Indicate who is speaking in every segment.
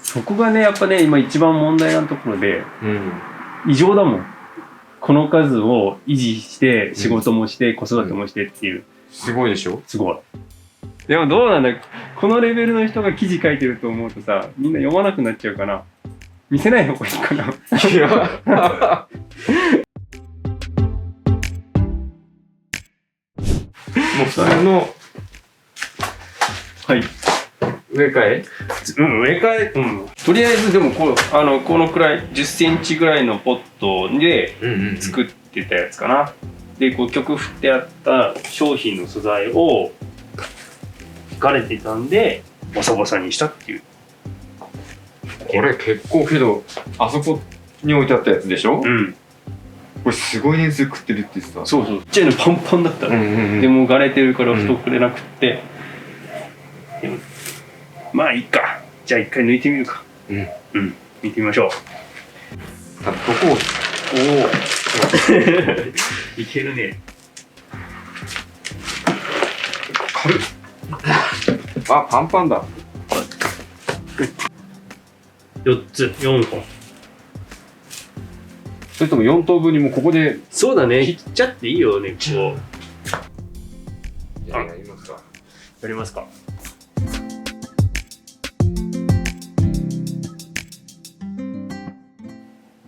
Speaker 1: そこがねやっぱね今一番問題なところで、
Speaker 2: うん、
Speaker 1: 異常だもん。この数を維持して仕事もして子育てもしてっていう、
Speaker 2: すごいでしょ。
Speaker 1: すごい。でもどうなんだ、このレベルの人が記事書いてると思うとさ、みんな読まなくなっちゃうかな。見せない方がいいかな。
Speaker 2: いやもうそれの
Speaker 1: はい。
Speaker 2: 植え替え、
Speaker 1: 植え替え、とりあえずでもこのくらい10センチぐらいのポットで作ってたやつかな。でこう曲振ってあった商品の素材を引かれてたんでボサボサにしたっていう。
Speaker 2: これ結構けどあそこに置いてあったやつでしょ。これすごい年数食ってるって言ってた。
Speaker 1: そうそう。ちっちゃいのパンパンだったね。でも枯れてるから太くれなくって。でもまあいいか。じゃあ一回抜いてみるか。抜いてみましょう。
Speaker 2: どこを。
Speaker 1: おお。いけるね。
Speaker 2: 軽い。あ、パンパンだ。
Speaker 1: 4本。
Speaker 2: それとも4等分にもここで。
Speaker 1: そうだね。切っちゃっていいよね。こう。
Speaker 2: じゃあやりますか。
Speaker 1: やりますか。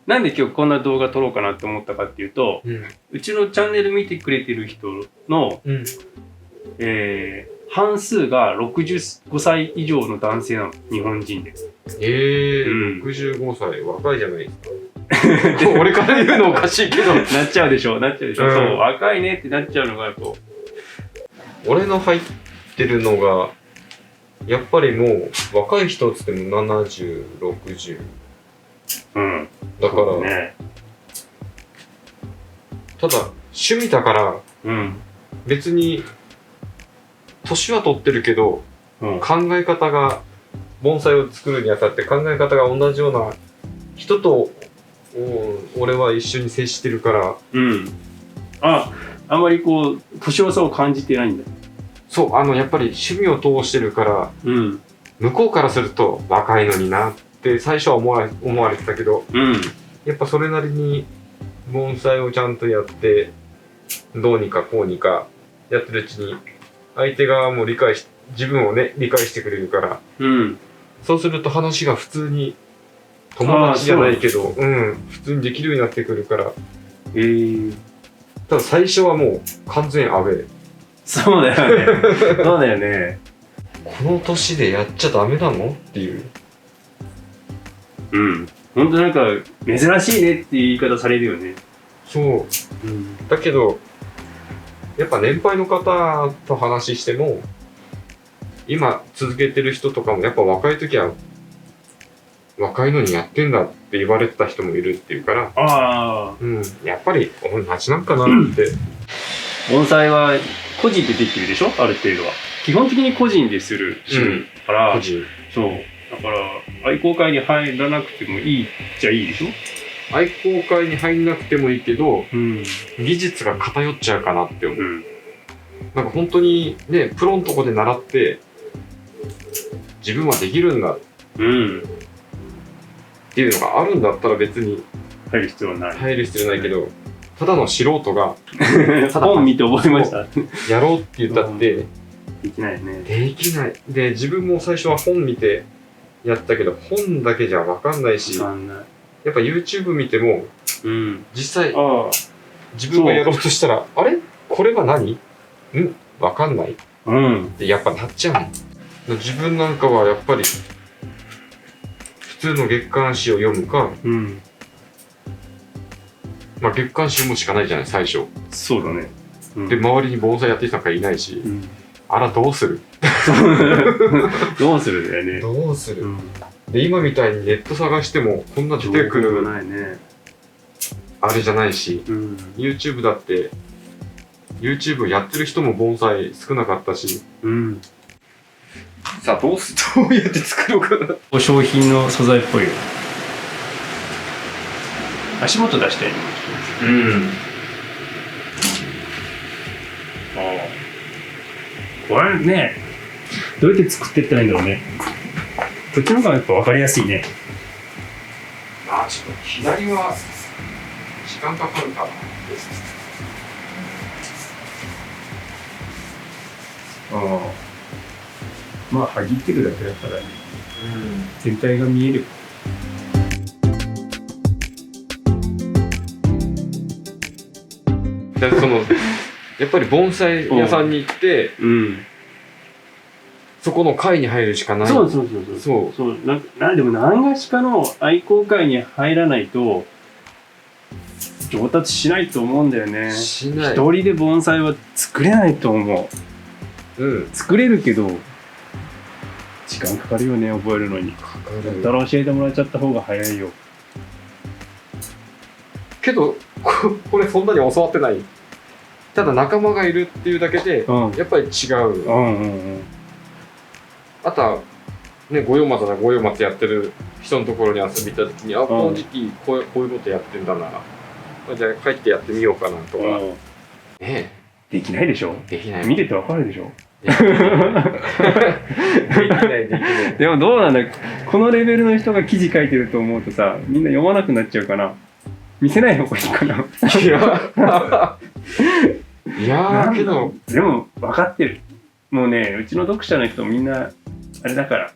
Speaker 1: なんで今日こんな動画撮ろうかなって思ったかっていうと、うちのチャンネル見てくれてる人の、半数が65歳以上の男性なの、日本人で。
Speaker 2: 65歳、若いじゃないですか。俺から言うのおかしいけど。
Speaker 1: なっちゃうでしょ、なっちゃうでしょ。そう、若いねってなっちゃうのがこ
Speaker 2: う。俺の入ってるのが、やっぱりもう若い人っつっても70、60。だから、ね、ただ趣味だから、別に年は取ってるけど、考え方が盆栽を作るにあたって考え方が同じような人と俺は一緒に接してるから、あんまりこう年の差を感じてないんだ。そう、やっぱり趣味を通してるから、向こうからすると若いのになって最初は思われてたけど、やっぱそれなりに盆栽をちゃんとやってどうにかこうにかやってるうちに相手側も自分をね理解してくれるから、そうすると話が普通に友達じゃないけど、普通にできるようになってくるから。ただ最初はもう完全アウェー。そうだよね。そうだよね。この年でやっちゃダメなのっていう。本当なんか珍しいねっていう言い方されるよね。そう。だけどやっぱ年配の方と話しても今続けてる人とかもやっぱ若い時は若いのにやってんだって言われてた人もいるっていうから、やっぱり同じなんかなって。盆栽は個人でできるでしょ、ある程度は。基本的に個人でする趣味から、そうだから愛好会に入らなくてもいいっちゃいいでしょ。愛好会に入んなくてもいいけど、技術が偏っちゃうかなって思う。なんか本当にね、プロのとこで習って自分はできるんだっていうのがあるんだったら別に入る必要はないけど、ただの素人が本見て覚えましたやろうって言ったってできないよね。できない。で自分も最初は本見てやったけど本だけじゃ分かんないし、やっぱ YouTube 見ても、実際自分がやろうとしたらあれこれは何？分かんない、でやっぱなっちゃうの。自分なんかはやっぱり普通の月刊誌を読むか、まあ月刊誌読むしかないじゃない最初。そうだね。で周りに盆栽やってる人なんかいないし、あらどうするどうするだよね。どうする、で今みたいにネット探してもこんな出てくるあれじゃないし、YouTube だって YouTube やってる人も盆栽少なかったし、さあどうやって作ろうかな。商品の素材っぽいよ。足元出して。これね、どうやって作っていったらいいんだろうね。
Speaker 1: こっちの方がやっぱ分かりやすいね。
Speaker 2: あ、ちょっと左は時間かかるかな。
Speaker 1: まあはぎってるだけだからね、全体が見える。
Speaker 2: だからやっぱり盆栽屋さんに行って、そこの会に入るしかない。
Speaker 1: そうでも何がしかの愛好会に入らないと上達しないと思うんだよね。
Speaker 2: しない。
Speaker 1: 一人で盆栽は作れないと思う。作れるけど時間かかるよね、覚えるのに。だったら教えてもらっちゃった方が早いよ。
Speaker 2: けどこれそんなに教わってない。ただ仲間がいるっていうだけで、やっぱり違う。あとはね、五葉松だ、五葉松やってる人のところに遊び行った時に、この時期こういうことやってんだな、じゃあ帰ってやってみようかなとか。
Speaker 1: できないでしょ。
Speaker 2: できない。
Speaker 1: 見ててわかるでしょ。
Speaker 2: できない。
Speaker 1: でもどうなんだ、このレベルの人が記事書いてると思うとさ、みんな読まなくなっちゃうかな。見せない方がいいかな。いやけどでも分かってる。もうね、うちの読者の人みんなあれだから、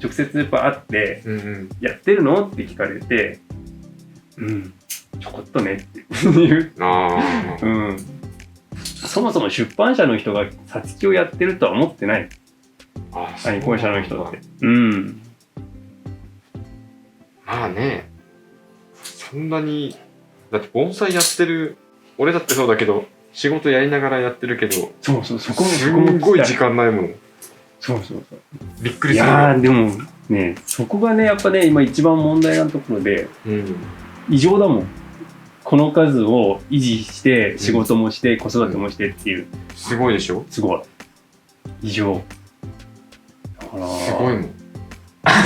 Speaker 1: 直接やっぱ会って「やってるの?」って聞かれて「ちょこっとね」って言う。そもそも出版社の人がさつきをやってるとは思ってない。愛好者の人って。
Speaker 2: まあね、そんなにだって盆栽やってる俺だってそうだけど、仕事やりながらやってるけど、そこもすごい時間ないもん。びっくりする。いや
Speaker 1: でもね、そこがねやっぱね今一番問題なところで、異常だもん。この数を維持して仕事もして子育てもしてっていう、
Speaker 2: すごいでしょ。
Speaker 1: すごい異常だから。
Speaker 2: すごいもん。い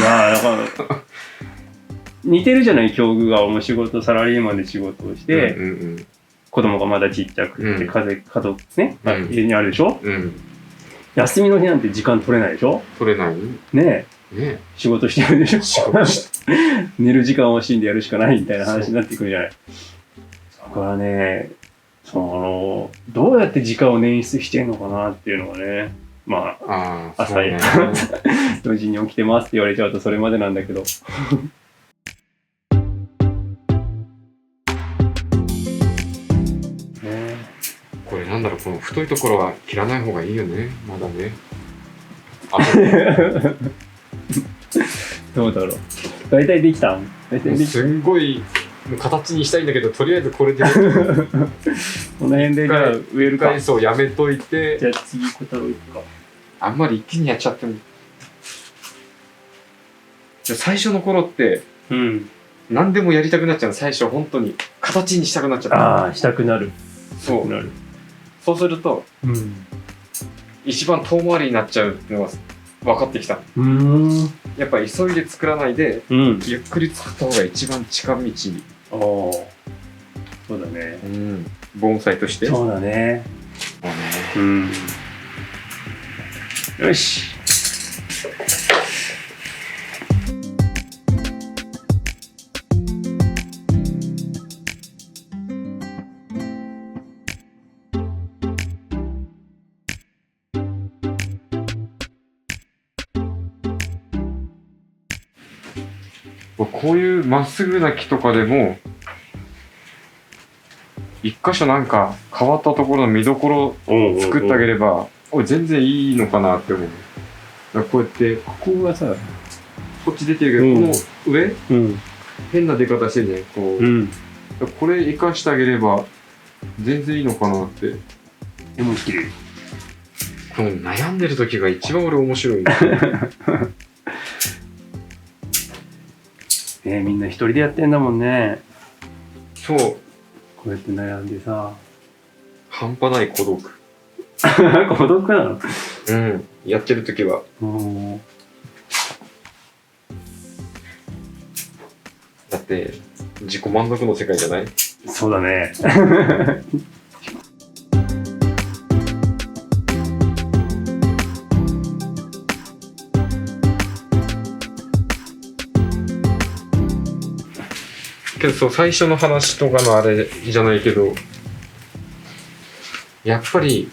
Speaker 1: やだから似てるじゃない、境遇が。お仕事サラリーマンで仕事をして、子供がまだちっちゃくて、家族ね、家にあるでしょ。休みの日なんて時間取れないでしょ。
Speaker 2: 取れない
Speaker 1: ねえ、仕事してるでしょ。寝る時間を惜しんでやるしかないみたいな話になってくるじゃない。だからね、どうやって時間を捻出してんのかなっていうのがね、まあ朝4時に起きてますって言われちゃうとそれまでなんだけど。
Speaker 2: これなんだろう、この太いところは切らない方がいいよね、まだね。
Speaker 1: どうだろう。大体できた？
Speaker 2: すんごい形にしたいんだけど、とりあえずこれでこ
Speaker 1: の辺でじゃあ植えるか。
Speaker 2: そうやめといて、
Speaker 1: じゃあ次小太郎行くか。
Speaker 2: あんまり一気にやっちゃっても。最初の頃って、何でもやりたくなっちゃう。最初本当に形にしたくなっちゃった。
Speaker 1: したくなる。
Speaker 2: そうすると、一番遠回りになっちゃうっていうのが分かってきた。やっぱり急いで作らないで、ゆっくり作った方が一番近道。
Speaker 1: そうだね。
Speaker 2: 盆栽として。
Speaker 1: そうだね。よし。
Speaker 2: こういうまっすぐな木とかでも一箇所なんか変わったところの見どころを作ってあげれば全然いいのかなって思う。だからこうやって
Speaker 1: ここがさ、
Speaker 2: こっち出てるけど、この上、変な出方してね、これ生かしてあげれば全然いいのかなって。
Speaker 1: でも綺麗。
Speaker 2: この悩んでる時が一番俺面白い。
Speaker 1: みんな一人でやってんだもんね。
Speaker 2: そう。
Speaker 1: こうやって悩んでさ。
Speaker 2: 半端ない孤独。
Speaker 1: 孤独なの？
Speaker 2: やってる時は。だって自己満足の世界じゃない？
Speaker 1: そうだね。
Speaker 2: けどそう最初の話とかのあれじゃないけど、やっぱり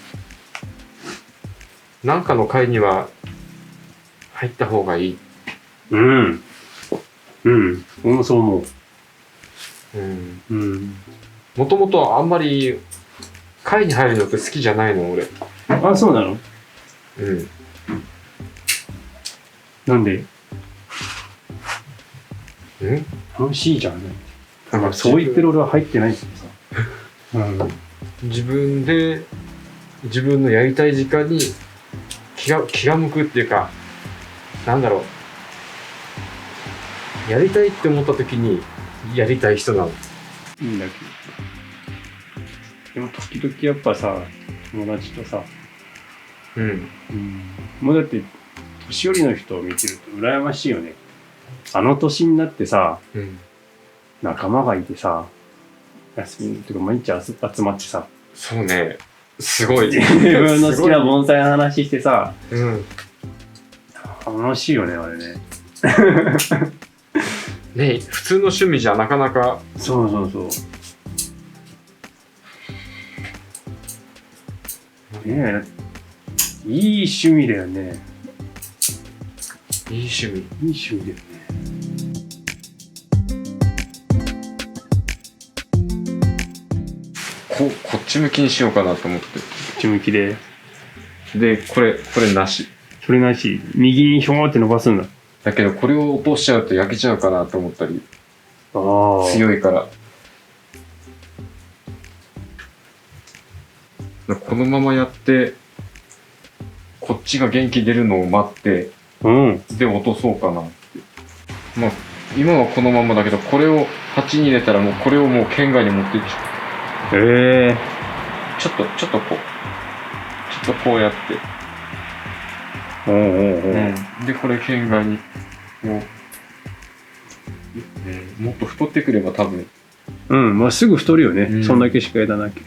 Speaker 2: なんかの会には入った方がいい。
Speaker 1: うん俺もそう思う。
Speaker 2: もともとあんまり会に入るのって好きじゃないの俺。
Speaker 1: あ、そうなの？なんで？楽しいじゃんね。だからそう言ってる俺は入ってないけどさ。
Speaker 2: 自分で自分のやりたい時間に気が向くっていうか、なんだろう、やりたいって思った時にやりたい人なの。
Speaker 1: いいんだけど。でも時々やっぱさ、友達とさ、もうだって年寄りの人を見てると羨ましいよね。あの年になってさ、仲間がいてさ、休みっていうか毎日集まってさ、
Speaker 2: そうね、すごい
Speaker 1: 自分の好きな盆栽の話してさ、楽しいよねあれね。
Speaker 2: ね、普通の趣味じゃなかなか。
Speaker 1: そうねえ、いい趣味だよね。
Speaker 2: いい趣味
Speaker 1: だよね。
Speaker 2: こっち向きにしようかなと思って。こ
Speaker 1: っち向きで
Speaker 2: これなし。
Speaker 1: それなし。右にひょーって伸ばすんだ。
Speaker 2: だけどこれを落としちゃうと焼けちゃうかなと思ったり。強いから。このままやってこっちが元気出るのを待って、で落とそうかなって。まあ今はこのままだけど、これを鉢に入れたらもうこれをもう県外に持っていっちゃう。ちょっとこうやって、でこれ県外にもっと太ってくれば多分
Speaker 1: まあすぐ太るよね、そんだけしか枝なきゃ。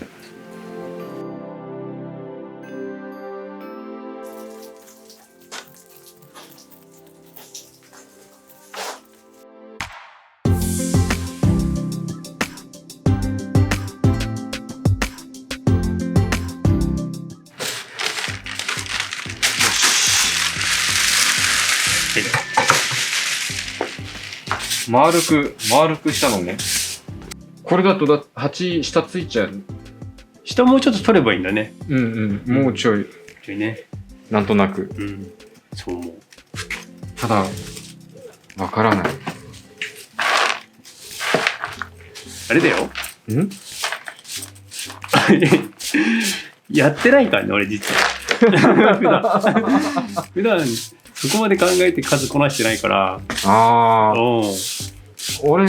Speaker 2: 丸くしたのね。これだと鉢下ついちゃう。
Speaker 1: 下もうちょっと取ればいいんだね。
Speaker 2: もうちょい
Speaker 1: ね。
Speaker 2: なんとなく。
Speaker 1: そう思う。
Speaker 2: ただわからない。
Speaker 1: あれだよ。やってないからね俺実は。普段そこまで考えて数こなしてないから。
Speaker 2: 俺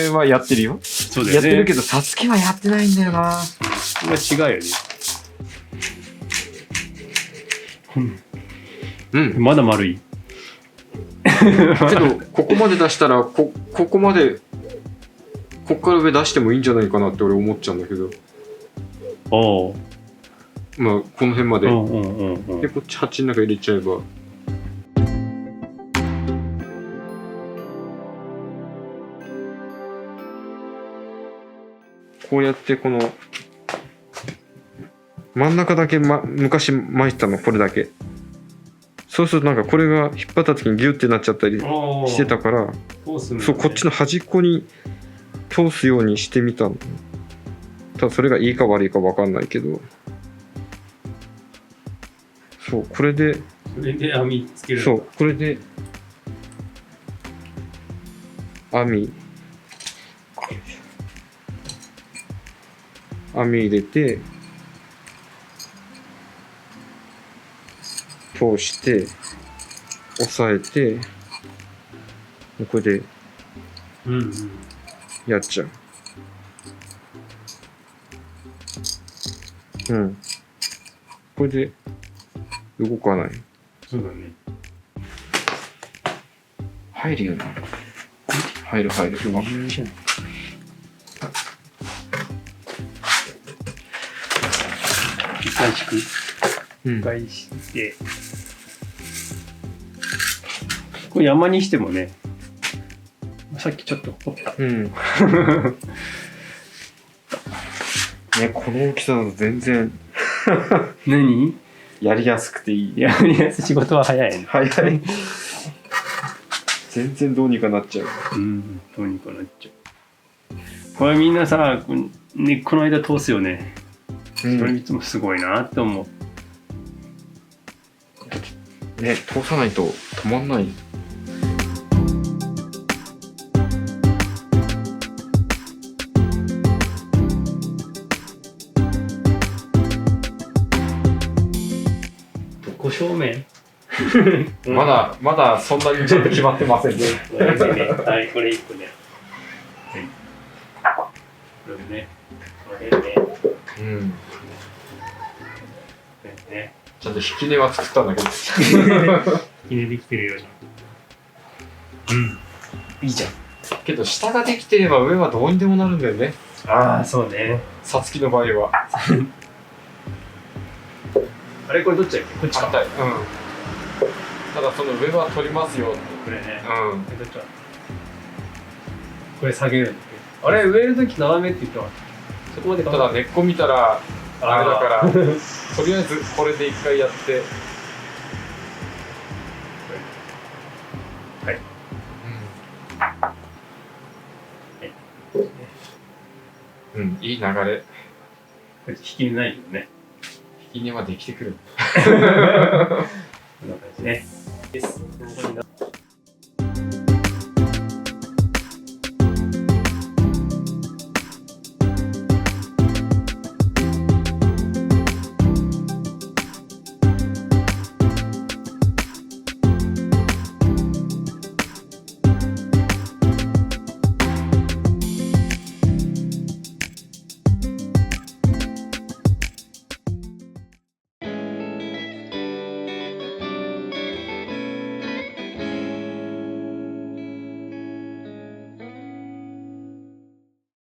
Speaker 2: はやってるよ。
Speaker 1: そうだよね。
Speaker 2: やってるけど、さつきはやってないんだよな。
Speaker 1: これは違うよね。まだ丸い。
Speaker 2: けど、ここまで出したら、ここまで、こっから上出してもいいんじゃないかなって俺思っちゃうんだけど。まあ、この辺まで。で、こっち鉢の中入れちゃえば。こうやってこの真ん中だけ、昔巻いてたのこれだけ。そうするとなんかこれが引っ張った時にギュッてなっちゃったりしてたから、そうこっちの端っこに通すようにしてみたの。ただそれがいいか悪いか分かんないけど、そうこれで
Speaker 1: 網つける。
Speaker 2: そうこれで網入れて通して押さえてこれでやっちゃう。これで動かない。
Speaker 1: そうだね。
Speaker 2: 入るよな。入る。
Speaker 1: 一回して、これ山にしてもね、さっきちょっと掘った。
Speaker 2: ね、この大きさだと全然
Speaker 1: 何
Speaker 2: やりやすくていい。
Speaker 1: やりやすい。仕事は早いね。
Speaker 2: 早い。全然どうにかなっちゃう。
Speaker 1: どうにかなっちゃう。これみんなさ、根っこの間通すよね。それいつもすごいなって思う。
Speaker 2: ね、通さないと止まんない。
Speaker 1: どこ正面
Speaker 2: まだそんなにちゃんと決まってませんね。
Speaker 1: はい、これ1個ね。これね。この辺ね。ね。
Speaker 2: ちゃんと引き根は作ったんだけど。
Speaker 1: 引き根できてるように。いいじゃん。
Speaker 2: けど下ができてれば上はどうにでもなるんだよね。
Speaker 1: ああ、そうね。
Speaker 2: さつきの場合は。
Speaker 1: あれこれどっちだっけ？こっちか。
Speaker 2: ただその上は取りますよ。
Speaker 1: これね。
Speaker 2: どっちだ？
Speaker 1: これ下げるんだっけ？あれ植えるとき斜めって言ってました。そこまで
Speaker 2: ただ根っこ見たらあれだからとりあえずこれで一回やって。
Speaker 1: はい。
Speaker 2: いい流れ。
Speaker 1: 引き根ないけどね。
Speaker 2: 引き根はできてくる。
Speaker 1: こんな感じね。です。